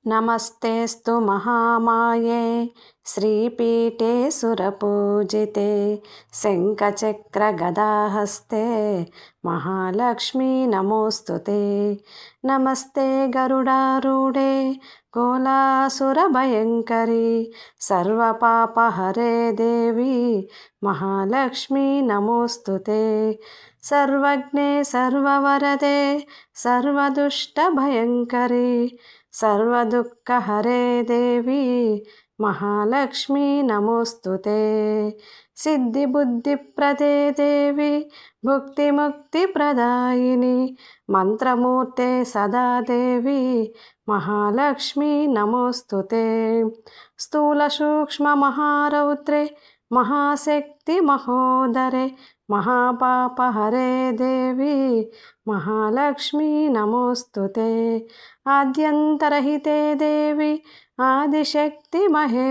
नमस्तेऽस्तु महामाये श्रीपीठे सुरपूजिते शङ्खचक्रगदाहस्ते महालक्ष्मी नमोऽस्तु ते। नमस्ते गरुडारूढे कोलासुरभयङ्करी सर्वपापहरे देवी महालक्ष्मी नमोऽस्तु ते। सर्वज्ञे सर्ववरदे सर्वदुष्टभयङ्करी सर्वदुःखहरे देवी महालक्ष्मी नमोऽस्तु ते। सिद्धिबुद्धिप्रदे देवी भुक्तिमुक्तिप्रदायिनी मंत्रमूर्ते सदा देवी महालक्ष्मी नमोऽस्तु ते। स्थूलसूक्ष्ममहारौद्रे महाशक्ति महोदरे महापापहरे देवी महालक्ष्मी नमोऽस्तु ते। आद्यन्तरहिते देवी आदिशक्ति महे